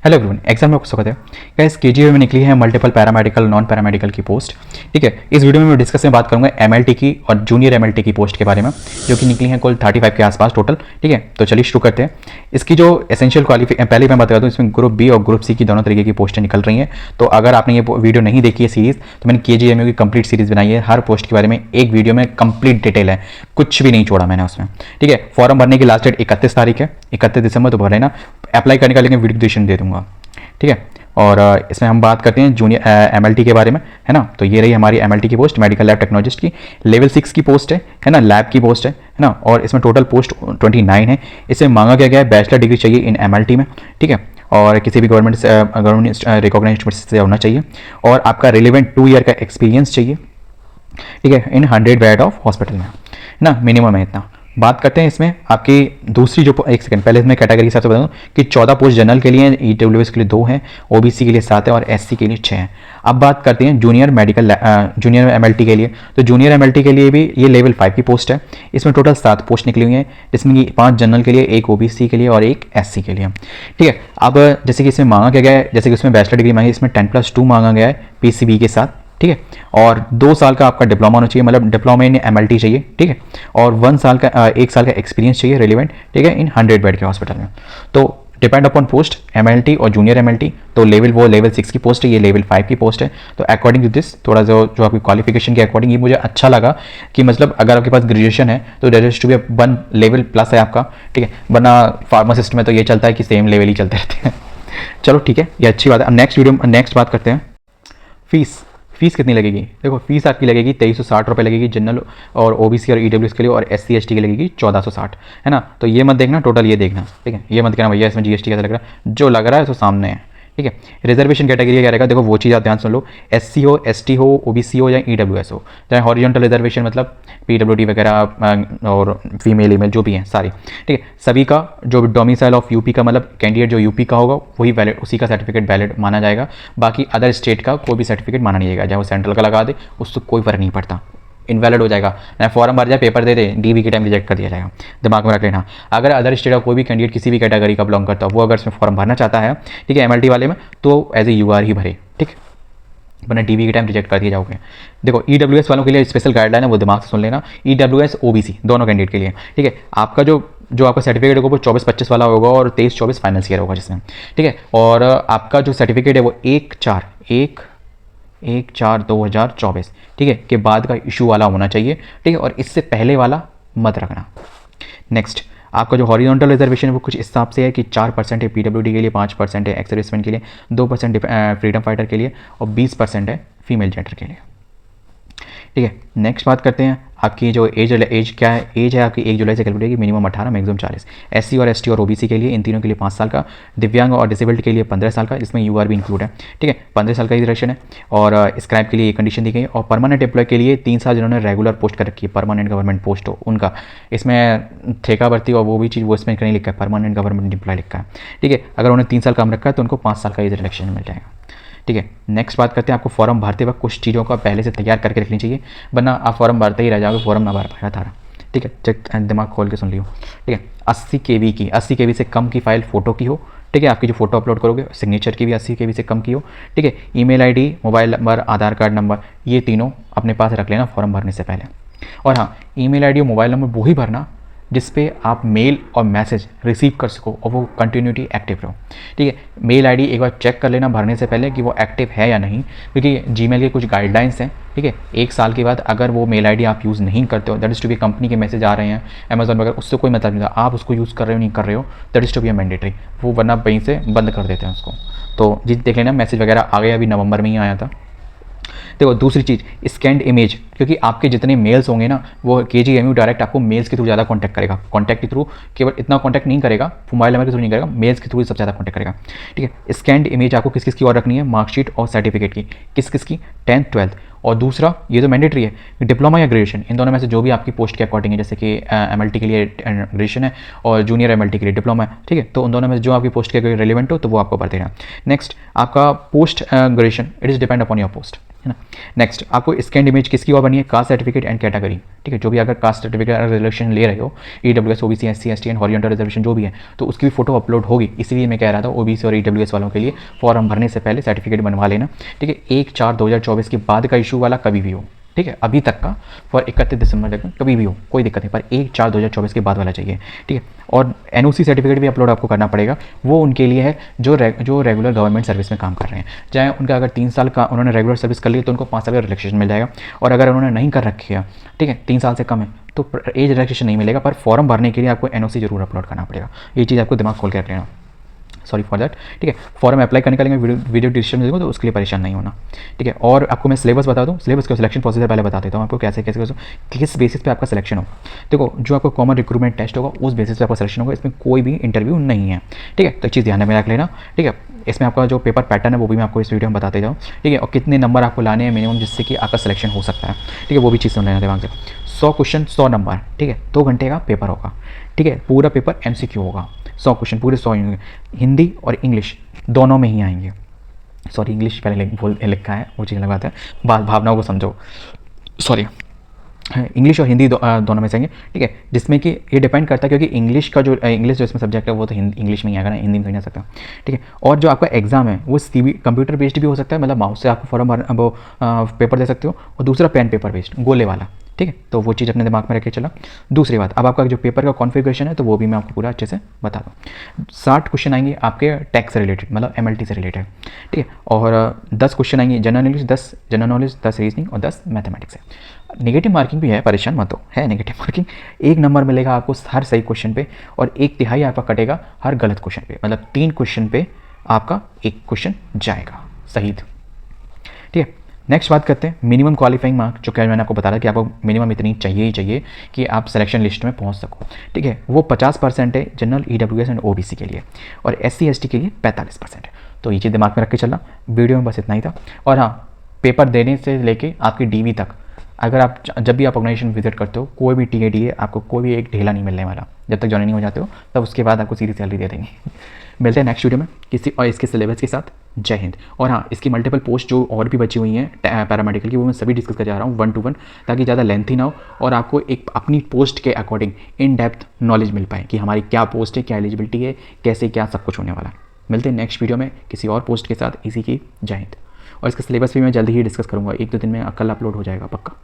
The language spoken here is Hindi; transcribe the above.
हेलो एवरीवन, एग्जाम में आपका स्वागत है। गाइस, केजीए में निकली है मल्टीपल पैरामेडिकल नॉन पैरामेडिकल की पोस्ट। ठीक है, इस वीडियो में मैं डिस्कस में बात करूंगा एमएलटी की और जूनियर एमएलटी की पोस्ट के बारे में, जो कि निकली है कुल 35 के आसपास टोटल। ठीक है, तो चलिए शुरू करते हैं। इसकी जो एसेंशियल क्वालिफिकेशन पहले मैं बता दूं, इसमें ग्रुप बी और ग्रुप सी की दोनों तरीके की पोस्टें निकल रही हैं। तो अगर आपने ये वीडियो नहीं देखी है सीरीज, तो मैंने केजीएमयू की कंप्लीट सीरीज बनाई है। हर पोस्ट के बारे में एक वीडियो में कंप्लीट डिटेल है, कुछ भी नहीं छोड़ा मैंने उसमें। ठीक है, फॉर्म भरने की लास्ट डेट 31 तारीख है, 31 दिसंबर। तो भर लेना। अप्लाई करने का लेकिन वीडियो डिस्क्रिप्शन दे दूंगा। ठीक है, और इसमें हम बात करते हैं जूनियर एमएलटी के बारे में, है ना। तो ये रही हमारी एमएलटी की पोस्ट, मेडिकल लैब टेक्नोलॉजिस्ट की, लेवल 6 की पोस्ट है ना, लैब की पोस्ट है ना। और इसमें टोटल पोस्ट 29 है। इसमें मांगा क्या गया है, बैचलर डिग्री चाहिए इन एमएलटी में। ठीक है, और किसी भी गवर्नमेंट रिकॉग्नाइज्ड से होना चाहिए, और आपका रिलेवेंट 2 ईयर का एक्सपीरियंस चाहिए। ठीक है, इन 100 बेड ऑफ हॉस्पिटल में, है ना, मिनिमम है इतना। बात करते हैं इसमें आपकी दूसरी जो, एक सेकंड पहले इसमें कैटेगरी के हिसाब से बता दूं कि 14 पोस्ट जनरल के लिए, ईडब्ल्यूएस के लिए 2 हैं, ओबीसी के लिए 7 है और एससी के लिए 6 हैं। अब बात करते हैं जूनियर एमएलटी के लिए। तो जूनियर एमएलटी के लिए भी ये लेवल 5 की पोस्ट है। इसमें टोटल 7 पोस्ट निकली हुई हैं, जिसमें कि 5 जनरल के लिए, 1 ओबीसी के लिए और 1 एससी के लिए। ठीक है, अब जैसे कि इसमें मांगा क्या गया है, जैसे कि इसमें बैचलर डिग्री मांगी, इसमें 10+2 मांगा गया है पीसीबी के साथ। ठीक है, और 2 साल का आपका डिप्लोमा होना चाहिए, मतलब डिप्लोमा इन एमएलटी चाहिए। ठीक है, और 1 साल का 1 साल का एक्सपीरियंस चाहिए रिलेवेंट। ठीक है, इन 100 बेड के हॉस्पिटल में। तो डिपेंड अपॉन पोस्ट एमएलटी और जूनियर एमएलटी। तो लेवल 6 की पोस्ट है, ये लेवल 5 की पोस्ट है। तो अकॉर्डिंग टू दिस, थोड़ा जो आपकी क्वालिफिकेशन के अकॉर्डिंग ये मुझे अच्छा लगा कि मतलब अगर आपके पास ग्रेजुएशन है तो there is to be 1 level plus है आपका। ठीक है, वरना फार्मासिस्ट में तो ये चलता है कि सेम लेवल ही चलते रहते हैं। चलो ठीक है, ये अच्छी बात है। अब नेक्स्ट बात करते हैं फीस कितनी लगेगी। देखो, फीस आपकी लगेगी 2360 रुपये लगेगी जनरल और ओबीसी और ईडब्ल्यूएस के लिए, और एससी एसटी की लगेगी 1460, है ना। तो ये मत देखना, टोटल ये देखना। ठीक है, ये मत कहना भैया इसमें जीएसटी कैसा लग रहा है, जो लग रहा है तो सामने है। ठीक है, रिजर्वेशन कैटेगरी क्या रहेगा, देखो वो चीज़ आप ध्यान सुन लो। एससी हो, एसटी हो, ओबीसी हो या ईडब्ल्यूएस हो, चाहे हॉरिजॉन्टल रिजर्वेशन मतलब पीडब्ल्यूडी वगैरह और फीमेल ईमेल जो भी हैं सारी। ठीक है, सभी का जो डोमिसाइल ऑफ यूपी का, मतलब कैंडिडेट जो यूपी का होगा वही वैलिड, उसी का सर्टिफिकेट वैलिड माना जाएगा। बाकी अदर स्टेट का कोई भी सर्टिफिकेट माना नहीं जाएगा, चाहे वो सेंट्रल का लगा दे उससे कोई फर्क नहीं पड़ता, इनवैलिड हो जाएगा। ना फॉर्म भर जाए, पेपर दे दे, डीवी के टाइम रिजेक्ट कर दिया जाएगा। दिमाग में रख लेना। अगर अदर स्टेट का कोई भी कैंडिडेट किसी भी कैटेगरी का बिलोंग करता है, वो अगर इसमें फॉर्म भरना चाहता है, ठीक है, एमएलटी वाले में, तो एज ए यूआर ही भरे। ठीक है, वरना डीवी के टाइम रिजेक्ट कर दिए जाओगे। देखो, ईडब्ल्यूएस वालों के लिए स्पेशल गाइडलाइन है, वो दिमाग से सुन लेना। ईडब्ल्यूएस ओबीसी दोनों कैंडिडेट के लिए। ठीक है, आपका जो आपका सर्टिफिकेट होगा वो 24-25 वाला होगा और 23-24 फाइनेंस ईयर होगा जिसमें। ठीक है, और आपका जो सर्टिफिकेट है वो 1/4/2024, ठीक है, के बाद का इशू वाला होना चाहिए। ठीक है, और इससे पहले वाला मत रखना। नेक्स्ट, आपका जो हॉरिजॉन्टल रिजर्वेशन है वो कुछ इस हिसाब से है कि 4% है पीडब्ल्यूडी के लिए, 5% है एक्स सर्विसमैन के लिए, 2% फ्रीडम फाइटर के लिए और 20% है फीमेल जेंडर के लिए। ठीक है, नेक्स्ट बात करते हैं आपकी जो एज क्या है। एज है आपकी 1 जुलाई से कैलकुलेट होगी, मिनिमम 18, मैक्सिमम 40। एससी और एसटी और ओबीसी के लिए, इन तीनों के लिए 5 साल का। दिव्यांग और डिसेबल्ड के लिए 15 साल का, इसमें यूआर भी इंक्लूड है। ठीक है, 15 साल का रिजर्वेशन है। और स्क्रैप के लिए ये कंडीशन दी गई है। और परमानेंट एम्प्लॉय के लिए 3 साल जिन्होंने रेगुलर पोस्ट कर रखी है, परमानेंट गवर्नमेंट पोस्ट हो उनका, इसमें ठेका भर्ती और वो भी चीज़ वो इसमें नहीं लिखा है, परमानेंट गवर्नमेंट एम्प्लॉय लिखा है। ठीक है, अगर उन्होंने 3 साल काम रखा है तो उनको 5 साल का एज रिडक्शन मिल जाएगा। ठीक है, नेक्स्ट बात करते हैं, आपको फॉर्म भरते वक्त कुछ चीज़ों का पहले से तैयार करके रखनी चाहिए, वरना आप फॉर्म भरते ही रह जाओगे, फॉर्म ना भर पाएगा तारा। ठीक है, चेक दिमाग खोल के सुन लियो। ठीक है, 80 KB से कम की फाइल फोटो की हो। ठीक है, आपकी जो फोटो अपलोड करोगे, सिग्नेचर की भी 80 KB से कम की हो। ठीक है, ईमेल आईडी, मोबाइल नंबर, आधार कार्ड नंबर, ये तीनों अपने पास रख लेना फॉर्म भरने से पहले। और हाँ, ईमेल आईडी और मोबाइल नंबर वही भरना जिस पे आप मेल और मैसेज रिसीव कर सको और वो कंटिन्यूटी एक्टिव रहो। ठीक है, मेल आईडी एक बार चेक कर लेना भरने से पहले कि वो एक्टिव है या नहीं, क्योंकि जीमेल के कुछ गाइडलाइंस हैं। ठीक है, 1 साल के बाद अगर वो मेल आईडी आप यूज़ नहीं करते हो, that is to be company के मैसेज आ रहे हैं अमेजॉन वगैरह, उससे कोई मतलब नहीं था, आप उसको यूज़ कर रहे हो नहीं कर रहे हो, that is to be mandatory, वो वरना वहीं से बंद कर देते हैं उसको। तो जी देख लेना, मैसेज वगैरह आ गया, अभी नवंबर में ही आया था। देखो, दूसरी चीज़, स्कैंड इमेज, क्योंकि आपके जितने मेल्स होंगे ना, वो केजीएमयू डायरेक्ट आपको मेल्स के थ्रू ज़्यादा कांटेक्ट करेगा। कांटेक्ट के थ्रू केवल इतना कांटेक्ट नहीं करेगा, मोबाइल नंबर के थ्रू नहीं करेगा, मेल्स के थ्रू सबसे ज़्यादा कांटेक्ट करेगा। ठीक है, स्कैंड इमेज आपको किस किस की और रखनी है, मार्कशीट और सर्टिफिकेट की, किस किस की, 10th 12th। और दूसरा, ये तो मैंडेटरी है, डिप्लोमा या ग्रेजुएशन, इन दोनों में से जो भी आपकी पोस्ट के अकॉर्डिंग है, जैसे कि एमएलटी के लिए ग्रेजुएशन है और जूनियर एमएलटी के लिए डिप्लोमा है। ठीक है, तो उन दोनों में से जो आपकी पोस्ट के रिलेवेंट हो तो वो आपको भर देना। नेक्स्ट, आपका post graduation, it is depend upon your post, है ना। नेक्स्ट, आपको स्कैन इमेज किसकी और भरनी है कास्ट सर्टिफिकेट एंड कैटेगरी, ठीक है। जो भी अगर कास्ट सर्टिफिकेट रिजर्वेशन ले रहे हो, EWS OBC SC ST and horizontal reservation जो भी है, तो उसकी भी फोटो अपलोड होगी। इसलिए मैं कह रहा था OBC और EWS वालों के लिए फॉर्म भरने से पहले सर्टिफिकेट बनवा लेना, ठीक है। 1/4/2024 के बाद का इशू वाला कभी भी हो, ठीक है, अभी तक का फॉर 31 दिसंबर तक कभी भी हो कोई दिक्कत नहीं, पर 1/4/2024 के बाद वाला चाहिए, ठीक है। और NOC सर्टिफिकेट भी अपलोड आपको करना पड़ेगा, वो उनके लिए है जो रेगुलर गवर्नमेंट सर्विस में काम कर रहे हैं। चाहे उनका अगर 3 साल का उन्होंने रेगुलर सर्विस कर ली तो उनको 5 साल का रिलैक्सेशन मिल जाएगा, और अगर उन्होंने नहीं कर रखी है, ठीक है, 3 साल से कम है तो एज रिलैक्सेशन नहीं मिलेगा, पर फॉर्म भरने के लिए आपको NOC जरूर अपलोड करना पड़ेगा। ये चीज़ आपको दिमाग खोल के रख लेना, सॉरी फॉर दैट, ठीक है। फॉर्म अप्लाई करने के लिए वीडियो डिस्क्रिप्शन में दूँगा, तो उसके लिए परेशान नहीं होना, ठीक है। और आपको मैं सिलेबस बता दूँ, सिलेबस का सिलेक्शन प्रोसीजर पहले बता देता हूँ आपको कैसे किस बेसिस पे आपका सिलेक्शन हो। देखो, जो आपको कॉमन रिक्रूटमेंट टेस्ट होगा उस बेसिस पे आपका सिलेक्शन होगा, इसमें कोई भी इंटरव्यू नहीं है, ठीक है। तो एक चीज़ ध्यान में रख लेना, ठीक है। इसमें आपका जो पेपर पैटर्न है वो भी मैं आपको इस वीडियो में बताते जाऊँ, ठीक है। और कितने नंबर आपको लाने हैं मिनिमम, जिससे कि आपका सिलेक्शन हो सकता है, ठीक है, वो भी चीज़ सुन लेना दिमाग से। 100 क्वेश्चन 100 नंबर, ठीक है, 2 घंटे का पेपर होगा, ठीक है। पूरा पेपर MCQ होगा, 100 क्वेश्चन पूरे 100 होंगे, हिंदी और इंग्लिश दोनों में ही आएंगे। सॉरी, इंग्लिश पहले लिखा है, वो चीज़ लगाता है, भावनाओं को समझो, सॉरी, इंग्लिश और हिंदी दोनों में से आएंगे, ठीक है। जिसमें कि ये डिपेंड करता है, क्योंकि इंग्लिश जो इसमें सब्जेक्ट है वो तो इंग्लिश में ही आएगा ना, हिंदी में तो नहीं आ सकता, ठीक है। और जो आपका एग्जाम है वो कंप्यूटर बेस्ड भी हो सकता है, मतलब माउस से आपको फॉर्म वो पेपर दे सकते हो, और दूसरा पेन पेपर बेस्ड गोले वाला, ठीक है। तो वो चीज़ अपने दिमाग में रखे चला। दूसरी बात, अब आपका जो पेपर का कॉन्फ़िगरेशन है तो वो भी मैं आपको पूरा अच्छे से बता दूँ। 60 क्वेश्चन आएंगे आपके टैक्स से रिलेटेड, मतलब MLT से रिलेटेड, ठीक है। और 10 क्वेश्चन आएंगे general English, 10 general knowledge, 10 reasoning और 10 मैथमेटिक्स है। नेगेटिव मार्किंग भी है, परेशान मत हो, है नेगेटिव मार्किंग। 1 नंबर मिलेगा आपको हर सही क्वेश्चन पे, और 1/3 आपका कटेगा हर गलत क्वेश्चन पे, मतलब 3 क्वेश्चन पे आपका 1 क्वेश्चन जाएगा सही, ठीक है। नेक्स्ट बात करते हैं मिनिमम क्वालिफाइंग मार्क, जो क्या मैंने आपको बताया कि आपको मिनिमम इतनी चाहिए ही चाहिए कि आप सिलेक्शन लिस्ट में पहुंच सको, ठीक है। वो 50% है जनरल, EWS एंड OBC के लिए, और SC ST के लिए 45% है। तो ये चीज़ दिमाग में रख के चलना। वीडियो में बस इतना ही था। और हाँ, पेपर देने से लेके आपकी DV तक, अगर आप जब भी आप ऑर्गेनाइजेशन विजिट करते हो, कोई भी TA DA आपको कोई भी एक ढेला नहीं मिलने वाला जब तक ज्वाइन नहीं हो जाते हो, तब उसके बाद आपको सीधी सैलरी दे देंगे। मिलते हैं नेक्स्ट वीडियो में किसी और इसके सिलेबस के साथ। जय हिंद। और हाँ, इसकी मल्टीपल पोस्ट जो और भी बची हुई हैं पैरामेडिकल की, वो मैं सभी डिस्कस कर जा रहा हूँ 1 to 1, ताकि ज़्यादा लेंथी ना हो और आपको एक अपनी पोस्ट के अकॉर्डिंग इन डेप्थ नॉलेज मिल पाए कि हमारी क्या पोस्ट है, क्या एलिजिबिलिटी है, कैसे क्या सब कुछ होने वाला है। मिलते हैं नेक्स्ट वीडियो में किसी और पोस्ट के साथ इसी की। जय हिंद। और इसका सिलेबस भी मैं जल्दी ही डिस्कस करूँगा, 1-2 दिन में कल अपलोड हो जाएगा पक्का।